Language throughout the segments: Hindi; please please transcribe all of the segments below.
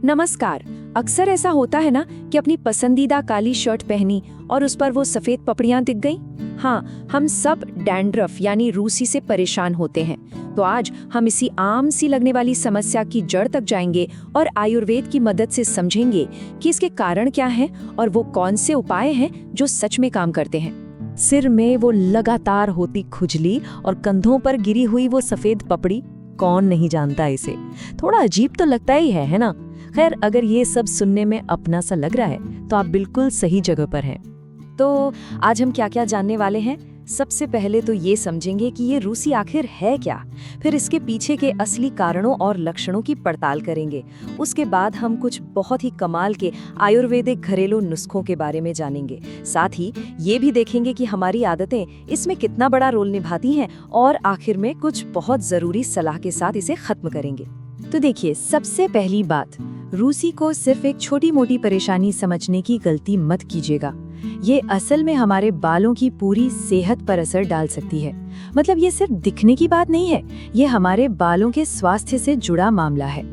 नमस्कार। अक्सर ऐसा होता है ना कि अपनी पसंदीदा काली शर्ट पहनी और उस पर वो सफेद पपड़ियां दिख गई। हाँ, हम सब डैंड्रफ यानी रूसी से परेशान होते हैं। तो आज हम इसी आम सी लगने वाली समस्या की जड़ तक जाएंगे और आयुर्वेद की मदद से समझेंगे कि इसके कारण क्या हैं और वो कौन से उपाय हैं जो सच में काम करते हैं। सिर में वो लगातार होती खुजली और कंधों पर गिरी हुई वो सफेद पपड़ी, कौन नहीं जानता इसे। थोड़ा अजीब तो लगता ही है ना। खैर, अगर ये सब सुनने में अपना सा लग रहा है तो आप बिल्कुल सही जगह पर हैं। तो आज हम क्या क्या जानने वाले हैं। सबसे पहले तो ये समझेंगे कि ये रूसी आखिर है क्या, फिर इसके पीछे के असली कारणों और लक्षणों की पड़ताल करेंगे। उसके बाद हम कुछ बहुत ही कमाल के आयुर्वेदिक घरेलू नुस्खों के बारे में जानेंगे। साथ ही ये भी देखेंगे कि हमारी आदतें इसमें कितना बड़ा रोल निभाती हैं और आखिर में कुछ बहुत जरूरी सलाह के साथ इसे खत्म करेंगे। तो देखिए, सबसे पहली बात, रूसी को सिर्फ एक छोटी मोटी परेशानी समझने की गलती मत कीजिएगा। ये असल में हमारे बालों की पूरी सेहत पर असर डाल सकती है। मतलब ये सिर्फ दिखने की बात नहीं है, ये हमारे बालों के स्वास्थ्य से जुड़ा मामला है।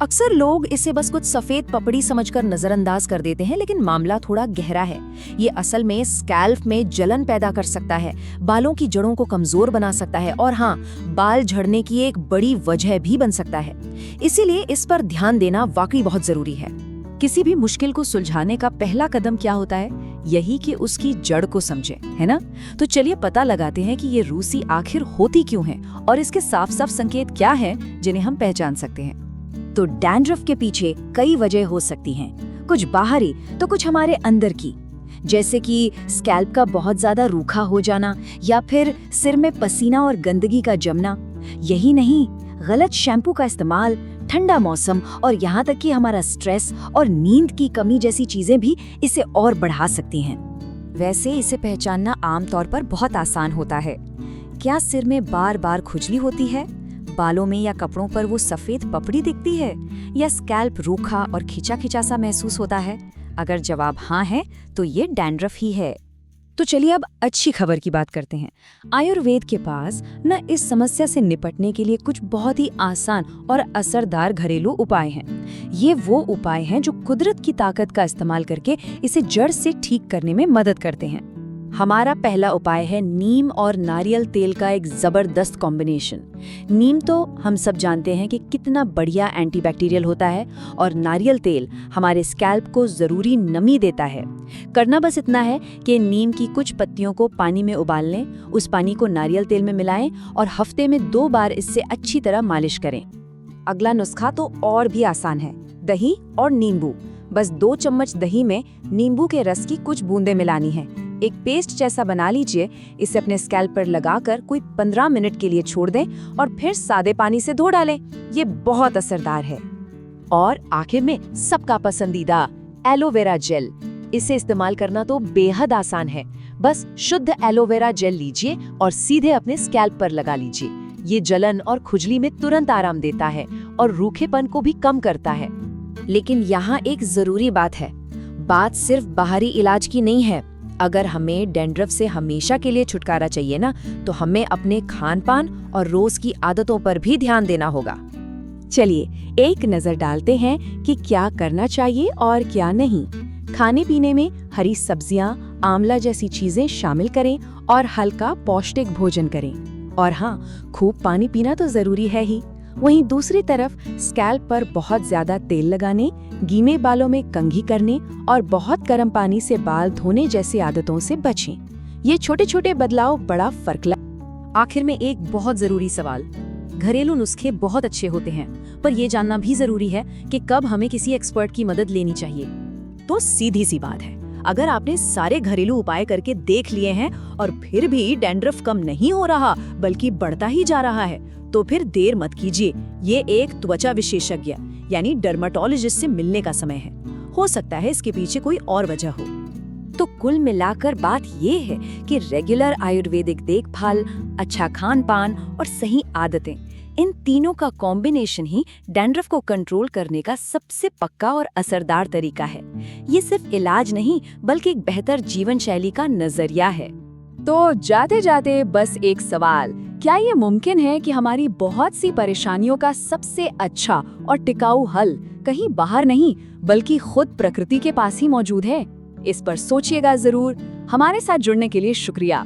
अक्सर लोग इसे बस कुछ सफेद पपड़ी समझकर नजरअंदाज कर देते हैं, लेकिन मामला थोड़ा गहरा है। ये असल में स्कैल्प में जलन पैदा कर सकता है, बालों की जड़ों को कमजोर बना सकता है और हाँ, बाल झड़ने की एक बड़ी वजह भी बन सकता है। इसीलिए इस पर ध्यान देना वाकई बहुत जरूरी है। किसी भी मुश्किल को सुलझाने का पहला कदम क्या होता है? यही कि उसकी जड़ को समझें, है ना? तो चलिए पता लगाते हैं कि ये रूसी आखिर होती क्यों है और इसके साफ साफ संकेत क्या हैं जिन्हें हम पहचान सकते हैं। तो डैंड्रफ के पीछे कई वजह हो सकती हैं, कुछ बाहरी तो कुछ हमारे अंदर की, जैसे कि स्कैल्प का बहुत ज्यादा रूखा हो जाना या फिर सिर में पसीना और गंदगी का जमना। यही नहीं, गलत शैम्पू का इस्तेमाल, ठंडा मौसम और यहाँ तक कि हमारा स्ट्रेस और नींद की कमी जैसी चीजें भी इसे और बढ़ा सकती हैं। वैसे इसे पहचानना आमतौर पर बहुत आसान होता है। क्या सिर में बार बार खुजली होती है, बालों में या कपड़ों पर वो सफेद पपड़ी दिखती है, या स्कैल्प रूखा और खिंचा खिंचा सा महसूस होता है? अगर जवाब हाँ है तो ये डैंड्रफ ही है। तो चलिए अब अच्छी खबर की बात करते हैं। आयुर्वेद के पास न इस समस्या से निपटने के लिए कुछ बहुत ही आसान और असरदार घरेलू उपाय हैं। ये वो उपाय हैं जो कुदरत की ताकत का इस्तेमाल करके इसे जड़ से ठीक करने में मदद करते हैं। हमारा पहला उपाय है नीम और नारियल तेल का एक जबरदस्त कॉम्बिनेशन। नीम तो हम सब जानते हैं कि कितना बढ़िया एंटीबैक्टीरियल होता है और नारियल तेल हमारे स्कैल्प को जरूरी नमी देता है। करना बस इतना है कि नीम की कुछ पत्तियों को पानी में उबाल लें, उस पानी को नारियल तेल में मिलाएं और हफ्ते में 2 बार इससे अच्छी तरह मालिश करें। अगला नुस्खा तो और भी आसान है, दही और नींबू। बस 2 चम्मच दही में नींबू के रस की कुछ बूंदें मिलानी है, एक पेस्ट जैसा बना लीजिए। इसे अपने स्कैल्प पर लगाकर कोई 15 मिनट के लिए छोड़ दें और फिर सादे पानी से धो डालें। ये बहुत असरदार है। और आखिर में सबका पसंदीदा एलोवेरा जेल। इसे इस्तेमाल करना तो बेहद आसान है। बस शुद्ध एलोवेरा जेल लीजिए और सीधे अपने स्कैल्प पर लगा लीजिए। ये जलन और खुजली में तुरंत आराम देता है और रूखेपन को भी कम करता है। लेकिन यहाँ एक जरूरी बात है, बात सिर्फ बाहरी इलाज की नहीं है। अगर हमें डैंड्रफ से हमेशा के लिए छुटकारा चाहिए ना, तो हमें अपने खान पान और रोज की आदतों पर भी ध्यान देना होगा। चलिए एक नजर डालते हैं कि क्या करना चाहिए और क्या नहीं। खाने पीने में हरी सब्जियां, आंवला जैसी चीजें शामिल करें और हल्का पौष्टिक भोजन करें। और हाँ, खूब पानी पीना तो जरूरी है ही। वहीं दूसरी तरफ स्कैल्प पर बहुत ज्यादा तेल लगाने, गीले बालों में कंघी करने और बहुत गर्म पानी से बाल धोने जैसी आदतों से बचें। ये छोटे छोटे बदलाव बड़ा फर्क ला। आखिर में एक बहुत जरूरी सवाल, घरेलू नुस्खे बहुत अच्छे होते हैं, पर ये जानना भी जरूरी है कि कब हमें किसी एक्सपर्ट की मदद लेनी चाहिए। तो सीधी सी बात है, अगर आपने सारे घरेलू उपाय करके देख लिए हैं और फिर भी डैंड्रफ कम नहीं हो रहा बल्कि बढ़ता ही जा रहा है, तो फिर देर मत कीजिए। ये एक त्वचा विशेषज्ञ यानी डर्मेटोलॉजिस्ट से मिलने का समय है। हो सकता है इसके पीछे कोई और वजह हो। तो कुल मिलाकर बात ये है कि रेगुलर आयुर्वेदिक देखभाल, अच्छा खान पान और सही आदतें, इन तीनों का कॉम्बिनेशन ही डैंड्रफ को कंट्रोल करने का सबसे पक्का और असरदार तरीका है। ये सिर्फ इलाज नहीं बल्कि एक बेहतर जीवन शैली का नजरिया है। तो जाते जाते बस एक सवाल, क्या ये मुमकिन है कि हमारी बहुत सी परेशानियों का सबसे अच्छा और टिकाऊ हल कहीं बाहर नहीं बल्कि खुद प्रकृति के पास ही मौजूद है? इस पर सोचिएगा जरूर। हमारे साथ जुड़ने के लिए शुक्रिया।